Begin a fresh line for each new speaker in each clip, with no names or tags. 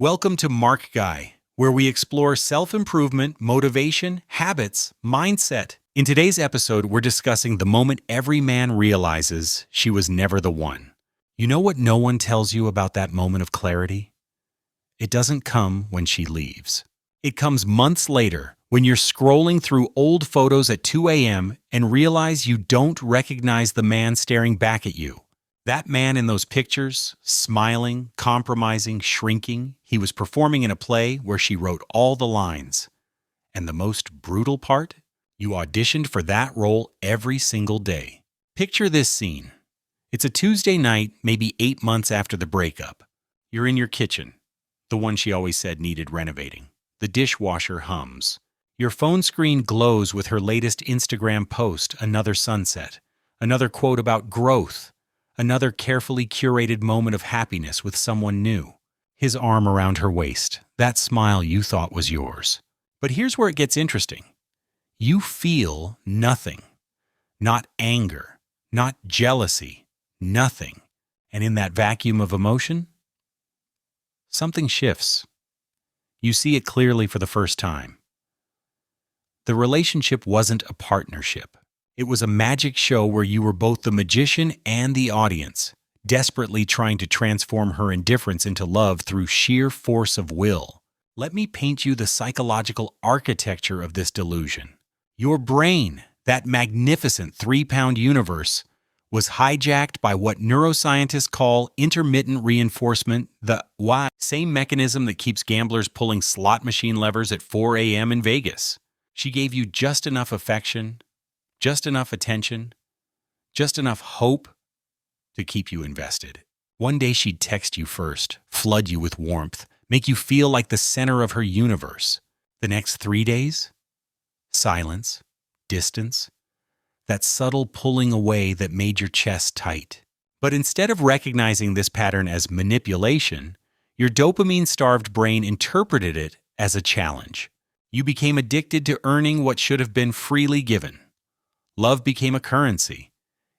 Welcome to MarkGuy, where we explore self-improvement, motivation, habits, mindset. In today's episode, we're discussing the moment every man realizes she was never the one. You know what no one tells you about that moment of clarity? It doesn't come when she leaves. It comes months later when you're scrolling through old photos at 2 a.m. and realize you don't recognize the man staring back at you. That man in those pictures, smiling, compromising, shrinking, he was performing in a play where she wrote all the lines. And the most brutal part? You auditioned for that role every single day. Picture this scene. It's a Tuesday night, maybe 8 months after the breakup. You're in your kitchen, the one she always said needed renovating. The dishwasher hums. Your phone screen glows with her latest Instagram post, another sunset, another quote about growth, another carefully curated moment of happiness with someone new. His arm around her waist, that smile you thought was yours. But here's where it gets interesting. You feel nothing. Not anger, not jealousy, nothing. And in that vacuum of emotion, something shifts. You see it clearly for the first time. The relationship wasn't a partnership. It was a magic show where you were both the magician and the audience, desperately trying to transform her indifference into love through sheer force of will. Let me paint you the psychological architecture of this delusion. Your brain, that magnificent 3-pound universe, was hijacked by what neuroscientists call intermittent reinforcement, the why, same mechanism that keeps gamblers pulling slot machine levers at 4 a.m. in Vegas. She gave you just enough affection, just enough attention, just enough hope to keep you invested. One day she'd text you first, flood you with warmth, make you feel like the center of her universe. The next 3 days? Silence, distance, that subtle pulling away that made your chest tight. But instead of recognizing this pattern as manipulation, your dopamine-starved brain interpreted it as a challenge. You became addicted to earning what should have been freely given. Love became a currency,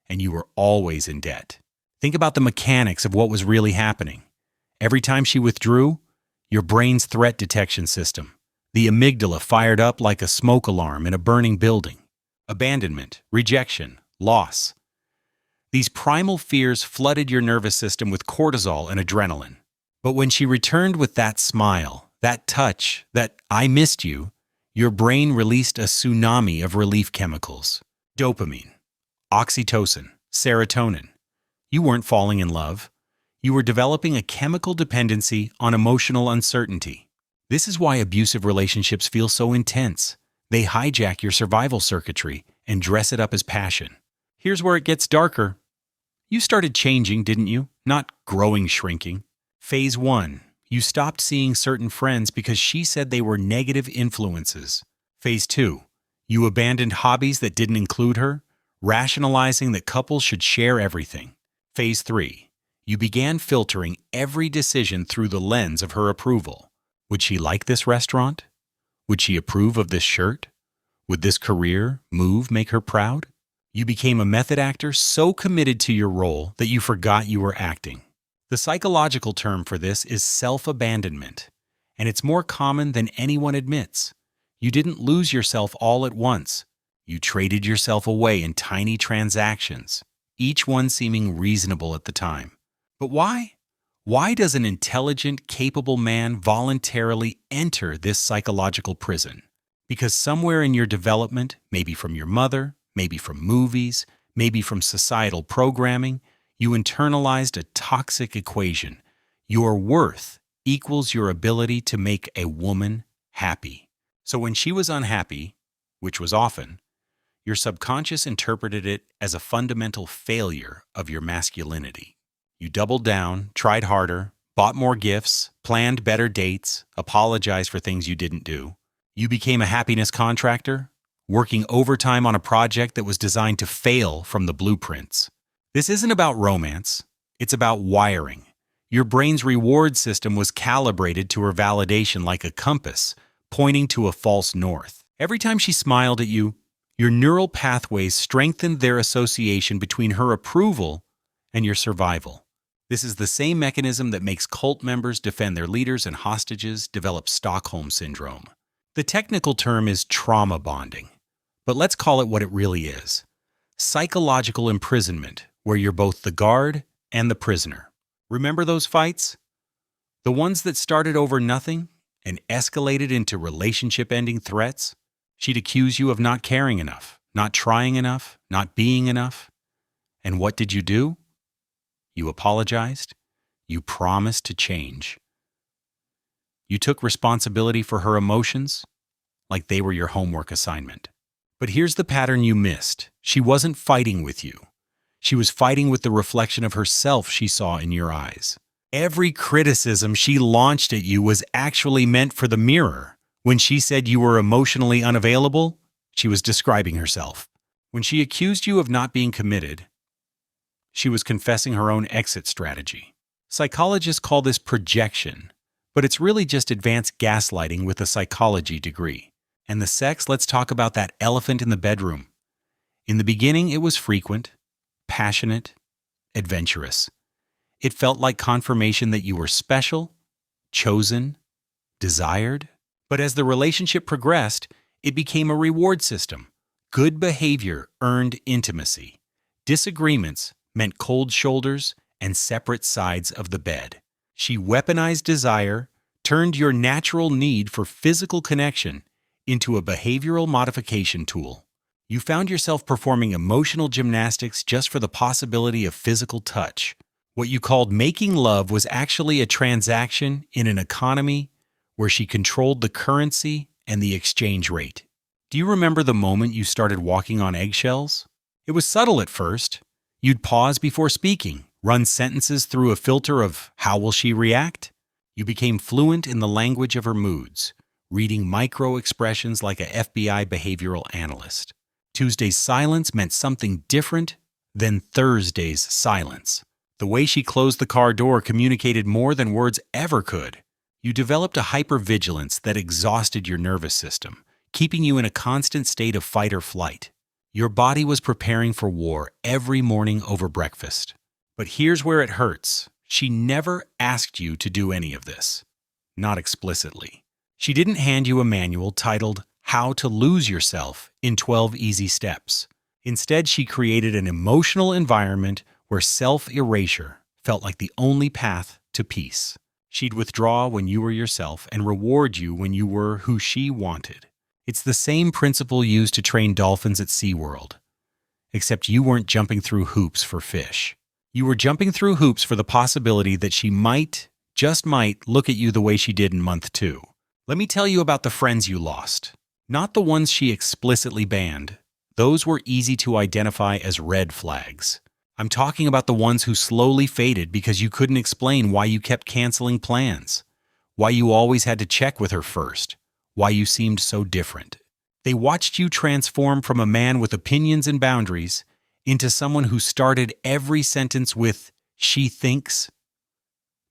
and you were always in debt. Think about the mechanics of what was really happening. Every time she withdrew, your brain's threat detection system, the amygdala, fired up like a smoke alarm in a burning building. Abandonment, rejection, loss. These primal fears flooded your nervous system with cortisol and adrenaline. But when she returned with that smile, that touch, that "I missed you," your brain released a tsunami of relief chemicals. Dopamine, oxytocin, serotonin. You weren't falling in love. You were developing a chemical dependency on emotional uncertainty. This is why abusive relationships feel so intense. They hijack your survival circuitry and dress it up as passion. Here's where it gets darker. You started changing, didn't you? Not growing, shrinking. Phase 1. You stopped seeing certain friends because she said they were negative influences. Phase 2. You abandoned hobbies that didn't include her, rationalizing that couples should share everything. Phase 3. You began filtering every decision through the lens of her approval. Would she like this restaurant? Would she approve of this shirt? Would this career move make her proud? You became a method actor so committed to your role that you forgot you were acting. The psychological term for this is self-abandonment, and it's more common than anyone admits. You didn't lose yourself all at once. You traded yourself away in tiny transactions, each one seeming reasonable at the time. But why? Why does an intelligent, capable man voluntarily enter this psychological prison? Because somewhere in your development, maybe from your mother, maybe from movies, maybe from societal programming, you internalized a toxic equation. Your worth equals your ability to make a woman happy. So when she was unhappy, which was often, your subconscious interpreted it as a fundamental failure of your masculinity. You doubled down, tried harder, bought more gifts, planned better dates, apologized for things you didn't do. You became a happiness contractor, working overtime on a project that was designed to fail from the blueprints. This isn't about romance, it's about wiring. Your brain's reward system was calibrated to her validation like a compass, pointing to a false north. Every time she smiled at you, your neural pathways strengthened their association between her approval and your survival. This is the same mechanism that makes cult members defend their leaders and hostages develop Stockholm Syndrome. The technical term is trauma bonding, but let's call it what it really is: psychological imprisonment, where you're both the guard and the prisoner. Remember those fights? The ones that started over nothing and escalated into relationship-ending threats? She'd accuse you of not caring enough, not trying enough, not being enough. And what did you do? You apologized. You promised to change. You took responsibility for her emotions, like they were your homework assignment. But here's the pattern you missed. She wasn't fighting with you. She was fighting with the reflection of herself she saw in your eyes. Every criticism she launched at you was actually meant for the mirror. When she said you were emotionally unavailable, she was describing herself. When she accused you of not being committed, she was confessing her own exit strategy. Psychologists call this projection, but it's really just advanced gaslighting with a psychology degree. And the sex, let's talk about that elephant in the bedroom. In the beginning, it was frequent, passionate, adventurous. It felt like confirmation that you were special, chosen, desired. But as the relationship progressed, it became a reward system. Good behavior earned intimacy. Disagreements meant cold shoulders and separate sides of the bed. She weaponized desire, turned your natural need for physical connection into a behavioral modification tool. You found yourself performing emotional gymnastics just for the possibility of physical touch. What you called making love was actually a transaction in an economy where she controlled the currency and the exchange rate. Do you remember the moment you started walking on eggshells? It was subtle at first. You'd pause before speaking, run sentences through a filter of how will she react? You became fluent in the language of her moods, reading micro-expressions like a FBI behavioral analyst. Tuesday's silence meant something different than Thursday's silence. The way she closed the car door communicated more than words ever could. You developed a hypervigilance that exhausted your nervous system, keeping you in a constant state of fight or flight. Your body was preparing for war every morning over breakfast. But here's where it hurts. She never asked you to do any of this. Not explicitly. She didn't hand you a manual titled How to Lose Yourself in 12 Easy Steps. Instead, she created an emotional environment where self-erasure felt like the only path to peace. She'd withdraw when you were yourself and reward you when you were who she wanted. It's the same principle used to train dolphins at SeaWorld, except you weren't jumping through hoops for fish. You were jumping through hoops for the possibility that she might, just might, look at you the way she did in month 2. Let me tell you about the friends you lost. Not the ones she explicitly banned. Those were easy to identify as red flags. I'm talking about the ones who slowly faded because you couldn't explain why you kept canceling plans, why you always had to check with her first, why you seemed so different. They watched you transform from a man with opinions and boundaries into someone who started every sentence with, "she thinks."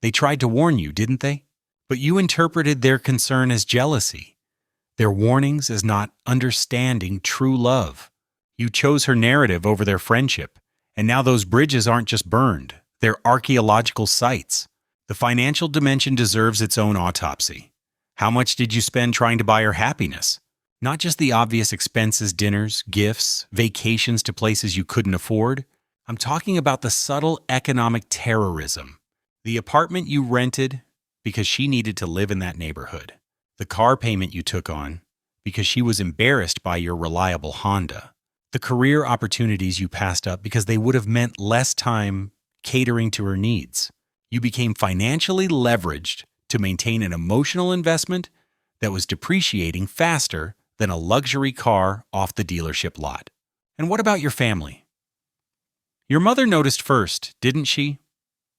They tried to warn you, didn't they? But you interpreted their concern as jealousy, their warnings as not understanding true love. You chose her narrative over their friendship, and now those bridges aren't just burned, they're archaeological sites. The financial dimension deserves its own autopsy. How much did you spend trying to buy her happiness? Not just the obvious expenses, dinners, gifts, vacations to places you couldn't afford. I'm talking about the subtle economic terrorism. The apartment you rented because she needed to live in that neighborhood. The car payment you took on because she was embarrassed by your reliable Honda. The career opportunities you passed up because they would have meant less time catering to her needs. You became financially leveraged to maintain an emotional investment that was depreciating faster than a luxury car off the dealership lot. And what about your family? Your mother noticed first, didn't she?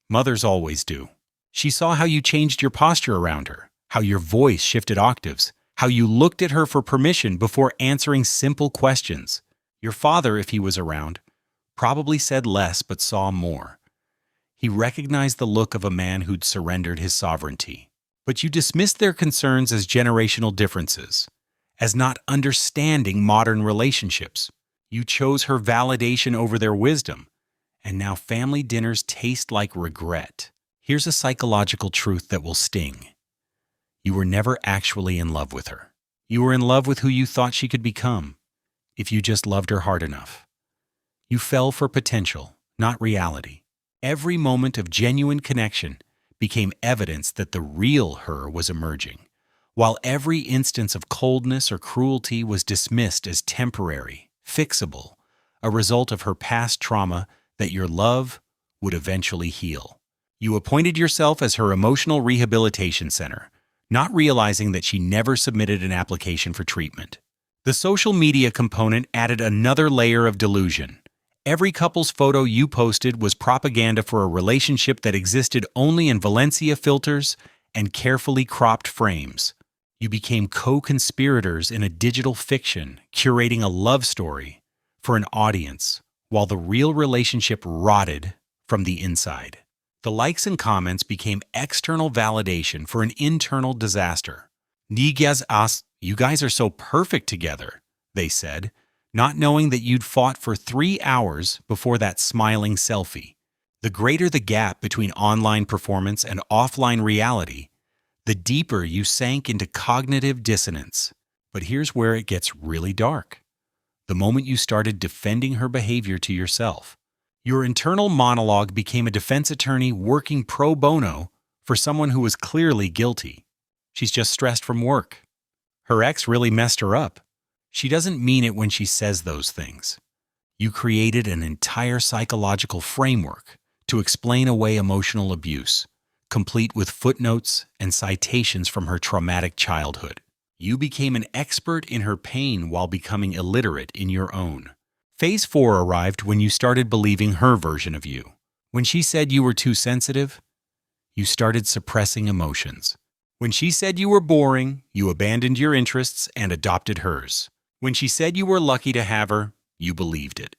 Mothers always do. She saw how you changed your posture around her, how your voice shifted octaves, how you looked at her for permission before answering simple questions. Your father, if he was around, probably said less but saw more. He recognized the look of a man who'd surrendered his sovereignty. But you dismissed their concerns as generational differences, as not understanding modern relationships. You chose her validation over their wisdom, and now family dinners taste like regret. Here's a psychological truth that will sting. You were never actually in love with her. You were in love with who you thought she could become, if you just loved her hard enough. You fell for potential, not reality. Every moment of genuine connection became evidence that the real her was emerging, while every instance of coldness or cruelty was dismissed as temporary, fixable, a result of her past trauma that your love would eventually heal. You appointed yourself as her emotional rehabilitation center, not realizing that she never submitted an application for treatment. The social media component added another layer of delusion. Every couple's photo you posted was propaganda for a relationship that existed only in Valencia filters and carefully cropped frames. You became co-conspirators in a digital fiction, curating a love story for an audience, while the real relationship rotted from the inside. The likes and comments became external validation for an internal disaster. Nigas as, you guys are so perfect together, they said, not knowing that you'd fought for 3 hours before that smiling selfie. The greater the gap between online performance and offline reality, the deeper you sank into cognitive dissonance. But here's where it gets really dark. The moment you started defending her behavior to yourself, your internal monologue became a defense attorney working pro bono for someone who was clearly guilty. She's just stressed from work. Her ex really messed her up. She doesn't mean it when she says those things. You created an entire psychological framework to explain away emotional abuse, complete with footnotes and citations from her traumatic childhood. You became an expert in her pain while becoming illiterate in your own. Phase 4 arrived when you started believing her version of you. When she said you were too sensitive, you started suppressing emotions. When she said you were boring, you abandoned your interests and adopted hers. When she said you were lucky to have her, you believed it.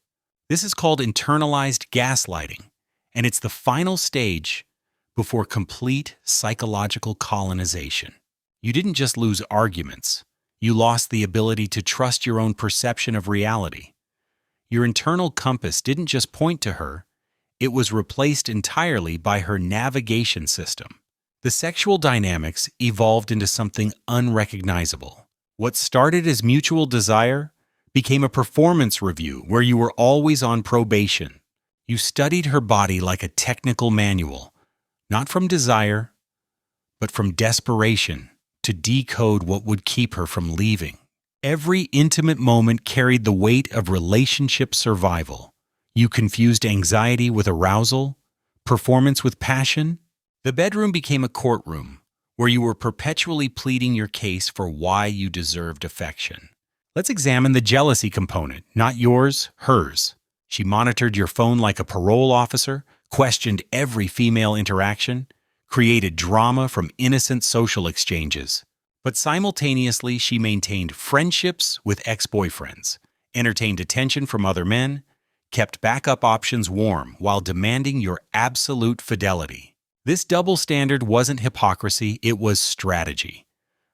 This is called internalized gaslighting, and it's the final stage before complete psychological colonization. You didn't just lose arguments. You lost the ability to trust your own perception of reality. Your internal compass didn't just point to her, it was replaced entirely by her navigation system. The sexual dynamics evolved into something unrecognizable. What started as mutual desire became a performance review where you were always on probation. You studied her body like a technical manual, not from desire, but from desperation to decode what would keep her from leaving. Every intimate moment carried the weight of relationship survival. You confused anxiety with arousal, performance with passion. The bedroom became a courtroom where you were perpetually pleading your case for why you deserved affection. Let's examine the jealousy component, not yours, hers. She monitored your phone like a parole officer, questioned every female interaction, created drama from innocent social exchanges. But simultaneously, she maintained friendships with ex-boyfriends, entertained attention from other men, kept backup options warm while demanding your absolute fidelity. This double standard wasn't hypocrisy, it was strategy.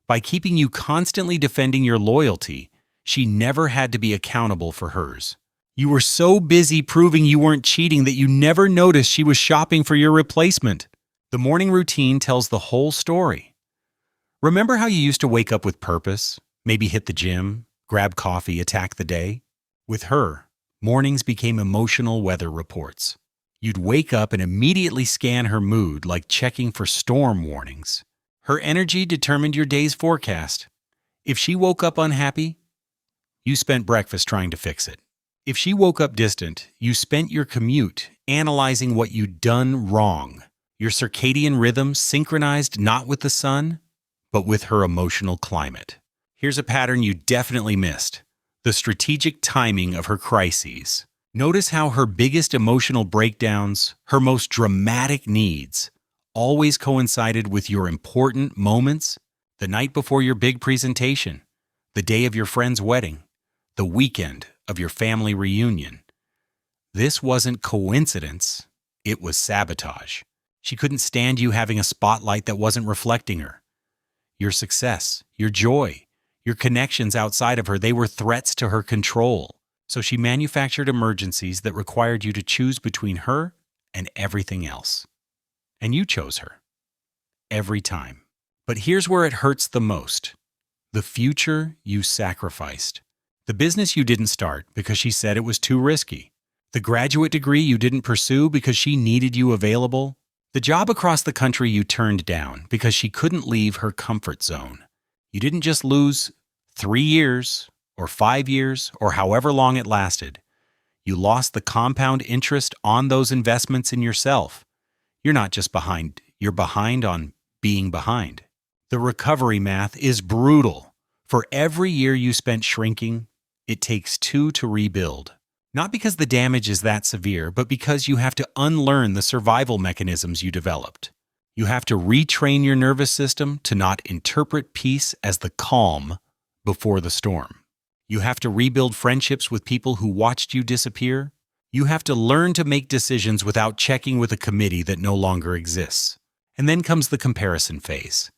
By keeping you constantly defending your loyalty, she never had to be accountable for hers. You were so busy proving you weren't cheating that you never noticed she was shopping for your replacement. The morning routine tells the whole story. Remember how you used to wake up with purpose, maybe hit the gym, grab coffee, attack the day? With her, mornings became emotional weather reports. You'd wake up and immediately scan her mood like checking for storm warnings. Her energy determined your day's forecast. If she woke up unhappy, you spent breakfast trying to fix it. If she woke up distant, you spent your commute analyzing what you'd done wrong. Your circadian rhythm synchronized not with the sun, but with her emotional climate. Here's a pattern you definitely missed: the strategic timing of her crises. Notice how her biggest emotional breakdowns, her most dramatic needs, always coincided with your important moments: the night before your big presentation, the day of your friend's wedding, the weekend of your family reunion. This wasn't coincidence, it was sabotage. She couldn't stand you having a spotlight that wasn't reflecting her. Your success, your joy, your connections outside of her, they were threats to her control. So she manufactured emergencies that required you to choose between her and everything else. And you chose her. Every time. But here's where it hurts the most. The future you sacrificed. The business you didn't start because she said it was too risky. The graduate degree you didn't pursue because she needed you available. The job across the country you turned down because she couldn't leave her comfort zone. You didn't just lose 3 years or 5 years or however long it lasted. You lost the compound interest on those investments in yourself. You're not just behind, you're behind on being behind. The recovery math is brutal. For every year you spent shrinking, it takes 2 to rebuild. Not because the damage is that severe, but because you have to unlearn the survival mechanisms you developed. You have to retrain your nervous system to not interpret peace as the calm before the storm. You have to rebuild friendships with people who watched you disappear. You have to learn to make decisions without checking with a committee that no longer exists. And then comes the comparison phase.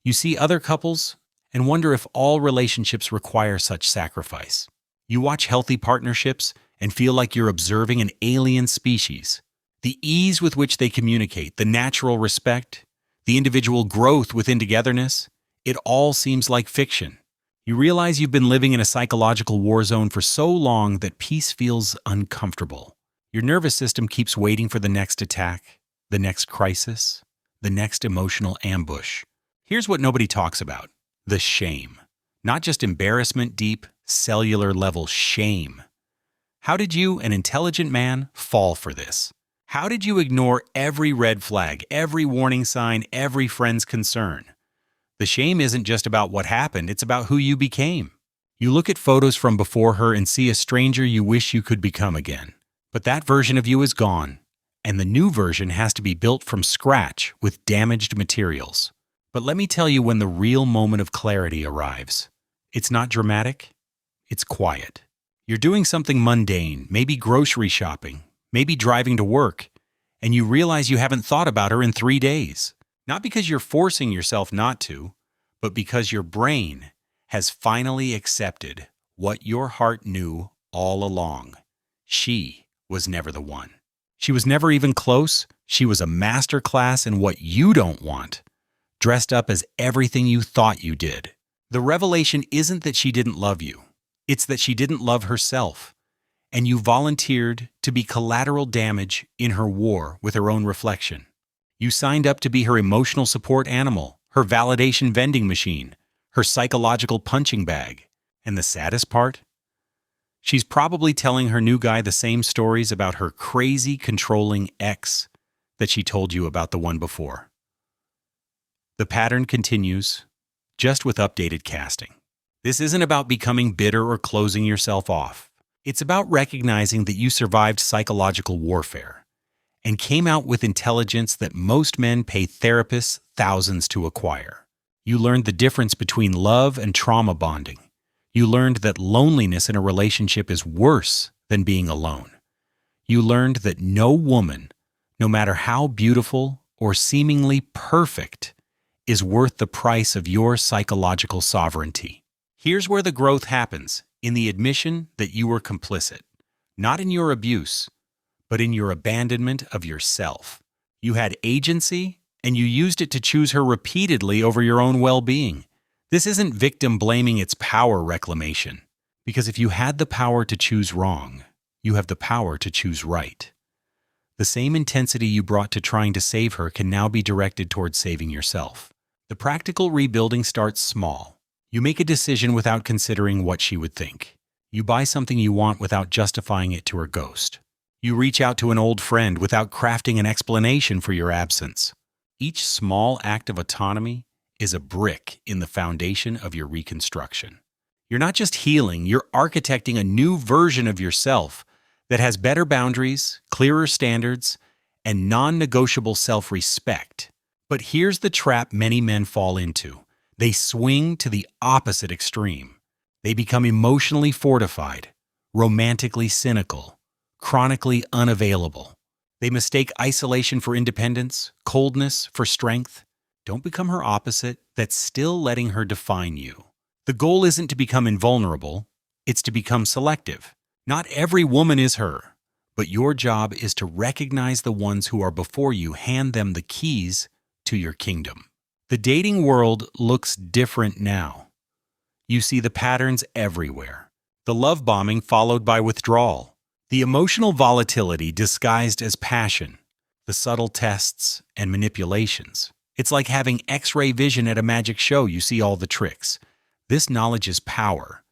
You see other couples and wonder if all relationships require such sacrifice. You watch healthy partnerships and feel like you're observing an alien species. The ease with which they communicate, the natural respect, the individual growth within togetherness, it all seems like fiction. You realize you've been living in a psychological war zone for so long that peace feels uncomfortable. Your nervous system keeps waiting for the next attack, the next crisis, the next emotional ambush. Here's what nobody talks about: the shame. Not just embarrassment, deep, cellular level shame. How did you, an intelligent man, fall for this? How did you ignore every red flag, every warning sign, every friend's concern? The shame isn't just about what happened, it's about who you became. You look at photos from before her and see a stranger you wish you could become again. But that version of you is gone, and the new version has to be built from scratch with damaged materials. But let me tell you when the real moment of clarity arrives. It's not dramatic, it's quiet. You're doing something mundane, maybe grocery shopping, maybe driving to work, and you realize you haven't thought about her in 3 days. Not because you're forcing yourself not to, but because your brain has finally accepted what your heart knew all along. She was never the one. She was never even close. She was a masterclass in what you don't want, dressed up as everything you thought you did. The revelation isn't that she didn't love you. It's that she didn't love herself, and you volunteered to be collateral damage in her war with her own reflection. You signed up to be her emotional support animal, her validation vending machine, her psychological punching bag. And the saddest part? She's probably telling her new guy the same stories about her crazy, controlling ex that she told you about the one before. The pattern continues, just with updated casting. This isn't about becoming bitter or closing yourself off. It's about recognizing that you survived psychological warfare and came out with intelligence that most men pay therapists thousands to acquire. You learned the difference between love and trauma bonding. You learned that loneliness in a relationship is worse than being alone. You learned that no woman, no matter how beautiful or seemingly perfect, is worth the price of your psychological sovereignty. Here's where the growth happens, in the admission that you were complicit, not in your abuse, but in your abandonment of yourself. You had agency, and you used it to choose her repeatedly over your own well-being. This isn't victim blaming, it's power reclamation. Because if you had the power to choose wrong, you have the power to choose right. The same intensity you brought to trying to save her can now be directed towards saving yourself. The practical rebuilding starts small. You make a decision without considering what she would think. You buy something you want without justifying it to her ghost. You reach out to an old friend without crafting an explanation for your absence. Each small act of autonomy is a brick in the foundation of your reconstruction. You're not just healing, you're architecting a new version of yourself that has better boundaries, clearer standards, and non-negotiable self-respect. But here's the trap many men fall into. They swing to the opposite extreme. They become emotionally fortified, romantically cynical, chronically unavailable. They mistake isolation for independence, coldness for strength. Don't become her opposite. That's still letting her define you. The goal isn't to become invulnerable, it's to become selective. Not every woman is her, but your job is to recognize the ones who are before you, hand them the keys to your kingdom. The dating world looks different now. You see the patterns everywhere. The love bombing followed by withdrawal. The emotional volatility disguised as passion. The subtle tests and manipulations. It's like having X-ray vision at a magic show. You see all the tricks. This knowledge is power,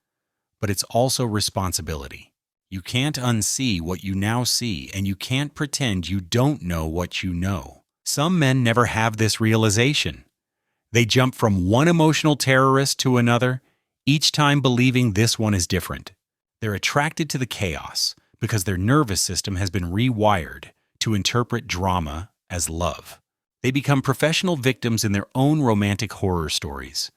but it's also responsibility. You can't unsee what you now see, and you can't pretend you don't know what you know. Some men never have this realization. They jump from one emotional terrorist to another, each time believing this one is different. They're attracted to the chaos because their nervous system has been rewired to interpret drama as love. They become professional victims in their own romantic horror stories,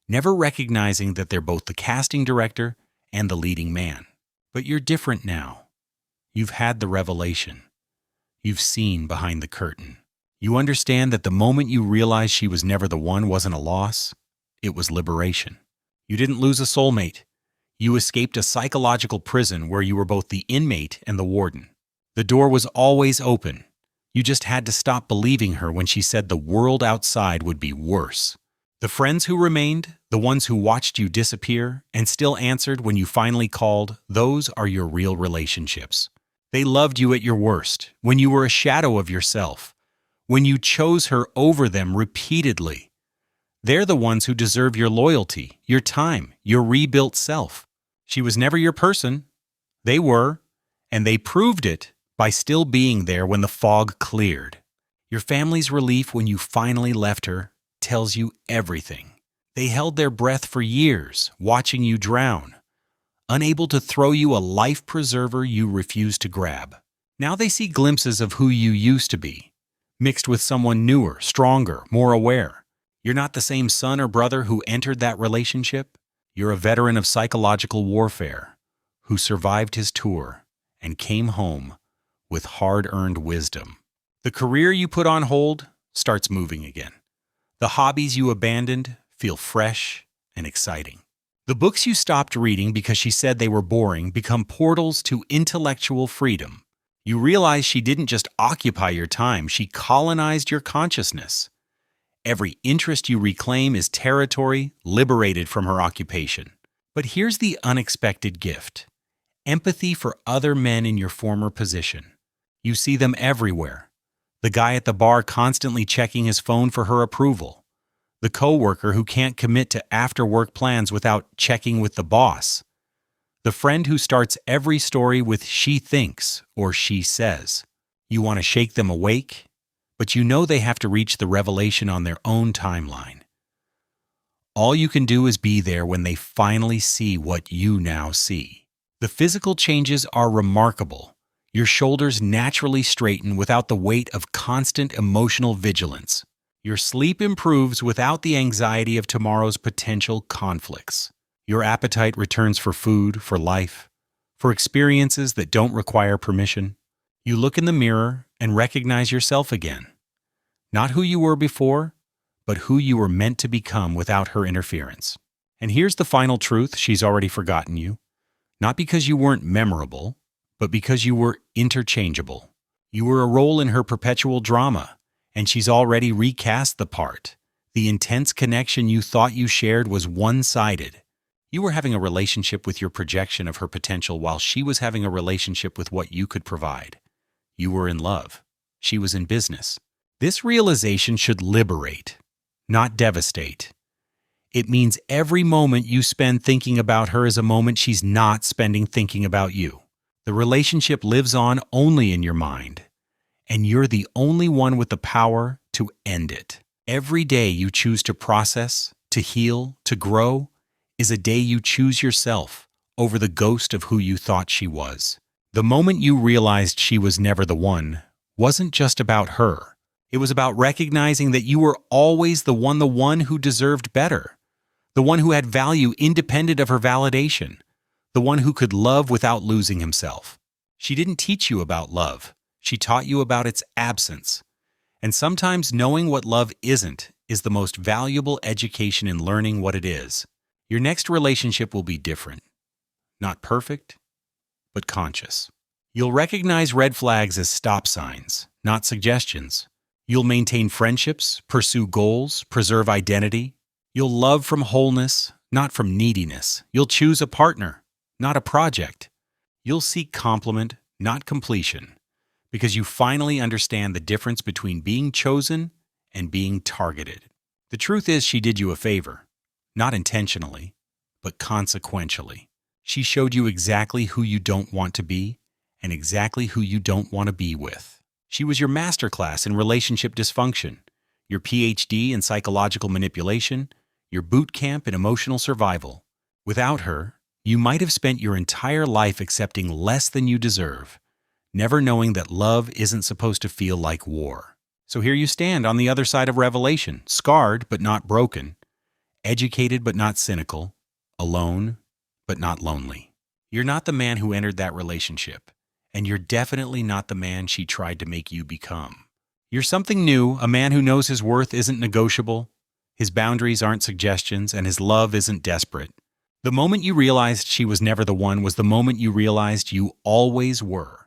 never recognizing that they're both the casting director and the leading man. But you're different now. You've had the revelation. You've seen behind the curtain. You understand that the moment you realized she was never the one wasn't a loss, it was liberation. You didn't lose a soulmate. You escaped a psychological prison where you were both the inmate and the warden. The door was always open. You just had to stop believing her when she said the world outside would be worse. The friends who remained, the ones who watched you disappear and still answered when you finally called, those are your real relationships. They loved you at your worst, when you were a shadow of yourself, when you chose her over them repeatedly. They're the ones who deserve your loyalty, your time, your rebuilt self. She was never your person. They were, and they proved it by still being there when the fog cleared. Your family's relief when you finally left her tells you everything. They held their breath for years, watching you drown, unable to throw you a life preserver you refused to grab. Now they see glimpses of who you used to be, mixed with someone newer, stronger, more aware. You're not the same son or brother who entered that relationship. You're a veteran of psychological warfare who survived his tour and came home with hard-earned wisdom. The career you put on hold starts moving again. The hobbies you abandoned feel fresh and exciting. The books you stopped reading because she said they were boring become portals to intellectual freedom. You realize she didn't just occupy your time, she colonized your consciousness. Every interest you reclaim is territory liberated from her occupation. But here's the unexpected gift: empathy for other men in your former position. You see them everywhere. The guy at the bar constantly checking his phone for her approval. The coworker who can't commit to after-work plans without checking with the boss. The friend who starts every story with "she thinks" or "she says." You want to shake them awake, but you know they have to reach the revelation on their own timeline. All you can do is be there when they finally see what you now see. The physical changes are remarkable. Your shoulders naturally straighten without the weight of constant emotional vigilance. Your sleep improves without the anxiety of tomorrow's potential conflicts. Your appetite returns for food, for life, for experiences that don't require permission. You look in the mirror and recognize yourself again. Not who you were before, but who you were meant to become without her interference. And here's the final truth: she's already forgotten you. Not because you weren't memorable, but because you were interchangeable. You were a role in her perpetual drama, and she's already recast the part. The intense connection you thought you shared was one-sided. You were having a relationship with your projection of her potential while she was having a relationship with what you could provide. You were in love. She was in business. This realization should liberate, not devastate. It means every moment you spend thinking about her is a moment she's not spending thinking about you. The relationship lives on only in your mind, and you're the only one with the power to end it. Every day you choose to process, to heal, to grow, is a day you choose yourself over the ghost of who you thought she was. The moment you realized she was never the one wasn't just about her. It was about recognizing that you were always the one who deserved better, the one who had value independent of her validation, the one who could love without losing himself. She didn't teach you about love. She taught you about its absence. And sometimes knowing what love isn't is the most valuable education in learning what it is. Your next relationship will be different. Not perfect, but conscious. You'll recognize red flags as stop signs, not suggestions. You'll maintain friendships, pursue goals, preserve identity. You'll love from wholeness, not from neediness. You'll choose a partner, not a project. You'll seek complement, not completion, because you finally understand the difference between being chosen and being targeted. The truth is, she did you a favor, not intentionally, but consequentially. She showed you exactly who you don't want to be and exactly who you don't want to be with. She was your masterclass in relationship dysfunction, your PhD in psychological manipulation, your boot camp in emotional survival. Without her, you might have spent your entire life accepting less than you deserve, never knowing that love isn't supposed to feel like war. So here you stand on the other side of revelation, scarred but not broken, educated but not cynical, alone but not lonely. You're not the man who entered that relationship, and you're definitely not the man she tried to make you become. You're something new, a man who knows his worth isn't negotiable, his boundaries aren't suggestions, and his love isn't desperate. The moment you realized she was never the one was the moment you realized you always were.